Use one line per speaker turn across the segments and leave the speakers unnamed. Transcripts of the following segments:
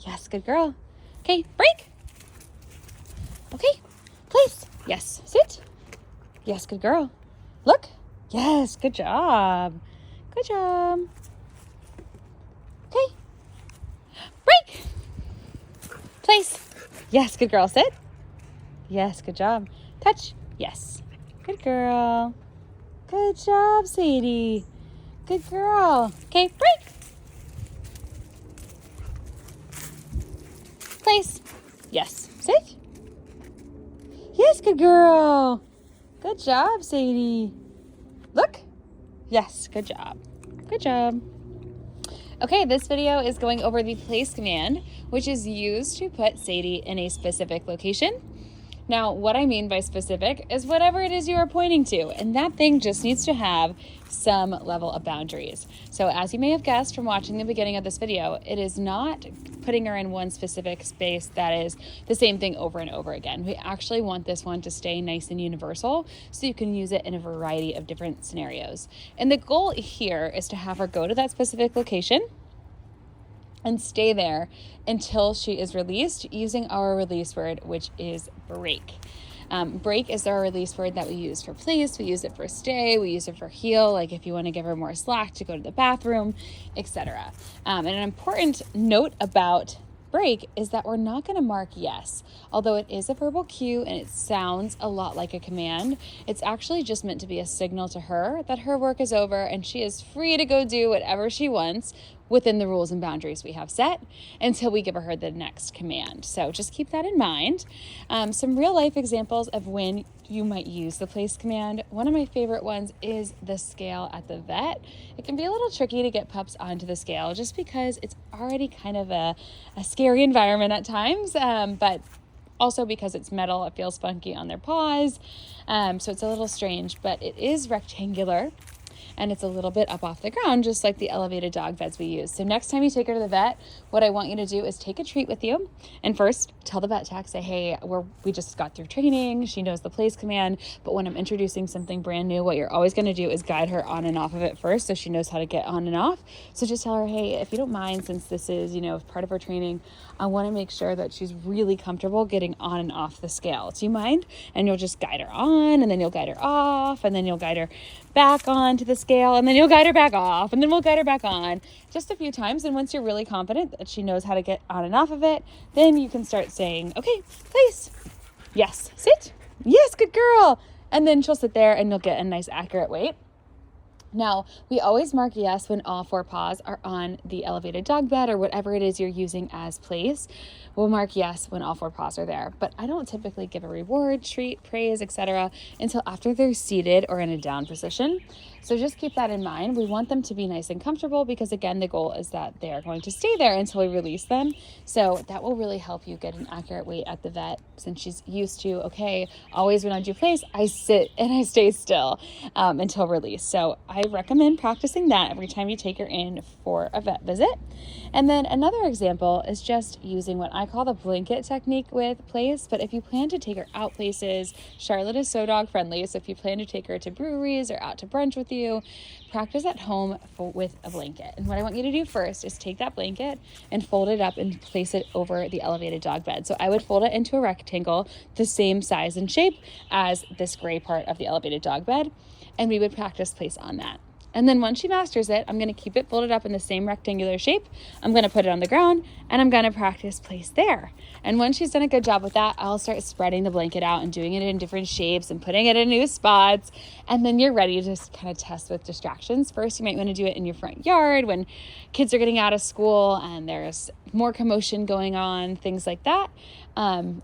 Yes, good girl. Okay, break. Okay, place. Yes, sit. Yes, good girl. Look. Yes, good job. Good job. Okay, break. Place. Yes, good girl. Sit. Yes, good job. Touch. Yes. Good girl. Good job, Sadie. Good girl. Okay, break. Place. Yes. Sit. Yes, good girl. Good job, Sadie. Look. Yes, good job. Good job. Okay, this video is going over the place command, which is used to put Sadie in a specific location. Now, what I mean by specific is whatever it is you are pointing to, and that thing just needs to have some level of boundaries. So as you may have guessed from watching the beginning of this video, it is not putting her in one specific space that is the same thing over and over again. We actually want this one to stay nice and universal so you can use it in a variety of different scenarios. And the goal here is to have her go to that specific location and stay there until she is released using our release word, which is break. Break is our release word that we use for place. We use it for stay. We use it for heal, like if you want to give her more slack to go to the bathroom, etc. And an important note about break is that we're not going to mark yes. Although it is a verbal cue and it sounds a lot like a command, it's actually just meant to be a signal to her that her work is over and she is free to go do whatever she wants within the rules and boundaries we have set until we give her the next command. So just keep that in mind. Some real life examples of when you might use the place command. One of my favorite ones is the scale at the vet. It can be a little tricky to get pups onto the scale just because it's already kind of a scary environment at times, but also because it's metal, it feels funky on their paws. So it's a little strange, but it is rectangular and it's a little bit up off the ground, just like the elevated dog beds we use. So next time you take her to the vet, what I want you to do is take a treat with you. And first, tell the vet tech, say, hey, we just got through training. She knows the place command. But when I'm introducing something brand new, what you're always going to do is guide her on and off of it first so she knows how to get on and off. So just tell her, hey, if you don't mind, since this is, part of her training, I want to make sure that she's really comfortable getting on and off the scale. Do you mind? And you'll just guide her on, and then you'll guide her off, and then you'll guide her back on to the scale, and then you'll guide her back off, and then we'll guide her back on just a few times. And once you're really confident that she knows how to get on and off of it, then you can start saying, okay, place. Yes, sit. Yes, good girl. And then she'll sit there and you'll get a nice accurate weight. Now, we always mark yes when all four paws are on the elevated dog bed or whatever it is you're using as place. We'll mark yes when all four paws are there, but I don't typically give a reward, treat, praise, etc. until after they're seated or in a down position. So just keep that in mind. We want them to be nice and comfortable because, again, the goal is that they are going to stay there until we release them. So that will really help you get an accurate weight at the vet since she's used to, okay, always when I do place, I sit and I stay still until release. So I recommend practicing that every time you take her in for a vet visit. And then another example is just using what I call the blanket technique with place. But if you plan to take her out places, Charlotte is so dog friendly. So if you plan to take her to breweries or out to brunch with you, practice at home with a blanket. And what I want you to do first is take that blanket and fold it up and place it over the elevated dog bed. So I would fold it into a rectangle the same size and shape as this gray part of the elevated dog bed. And we would practice place on that. And then once she masters it, I'm going to keep it folded up in the same rectangular shape. I'm going to put it on the ground and I'm going to practice place there. And once she's done a good job with that, I'll start spreading the blanket out and doing it in different shapes and putting it in new spots. And then you're ready to just kind of test with distractions. First, you might want to do it in your front yard when kids are getting out of school and there's more commotion going on, things like that.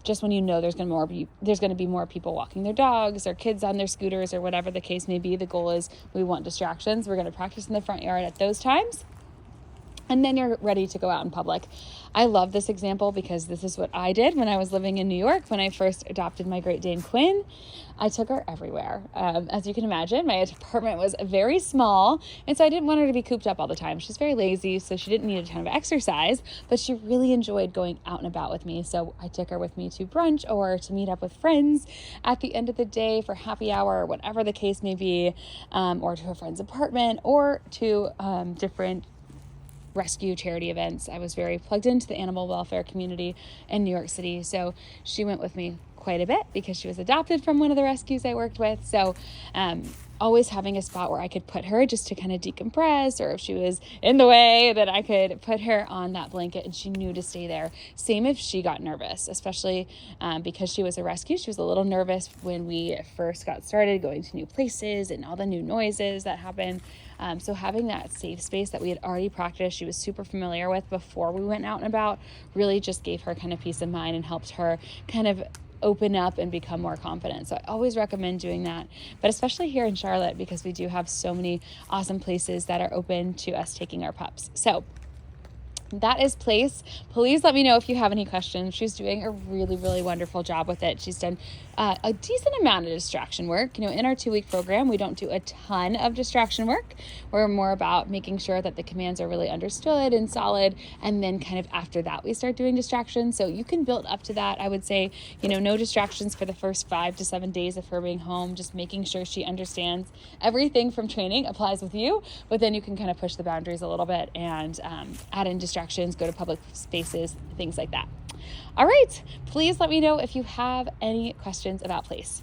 Just when you know there's going to be more people walking their dogs or kids on their scooters or whatever the case may be. The goal is we want distractions. We're going to practice in the front yard at those times. And then you're ready to go out in public. I love this example because this is what I did when I was living in New York. When I first adopted my Great Dane Quinn, I took her everywhere. As you can imagine, my apartment was very small, and so I didn't want her to be cooped up all the time. She's very lazy, so she didn't need a ton of exercise, but she really enjoyed going out and about with me. So I took her with me to brunch or to meet up with friends at the end of the day for happy hour or whatever the case may be, or to a friend's apartment or to different rescue charity events. I was very plugged into the animal welfare community in New York City. So she went with me quite a bit because she was adopted from one of the rescues I worked with. So always having a spot where I could put her just to kind of decompress, or if she was in the way, that I could put her on that blanket and she knew to stay there. Same if she got nervous, especially because she was a rescue. She was a little nervous when we first got started going to new places and all the new noises that happened. So having that safe space that we had already practiced, she was super familiar with before we went out and about, really just gave her kind of peace of mind and helped her kind of open up and become more confident. So I always recommend doing that, but especially here in Charlotte, because we do have so many awesome places that are open to us taking our pups. So that is Place. Please let me know if you have any questions. She's doing a really, really wonderful job with it. She's done a decent amount of distraction work. In our 2-week program, we don't do a ton of distraction work. We're more about making sure that the commands are really understood and solid. And then kind of after that, we start doing distractions. So you can build up to that. I would say, no distractions for the first 5 to 7 days of her being home, just making sure she understands everything from training applies with you. But then you can kind of push the boundaries a little bit and add in distractions, go to public spaces, things like that. All right, please let me know if you have any questions about Place.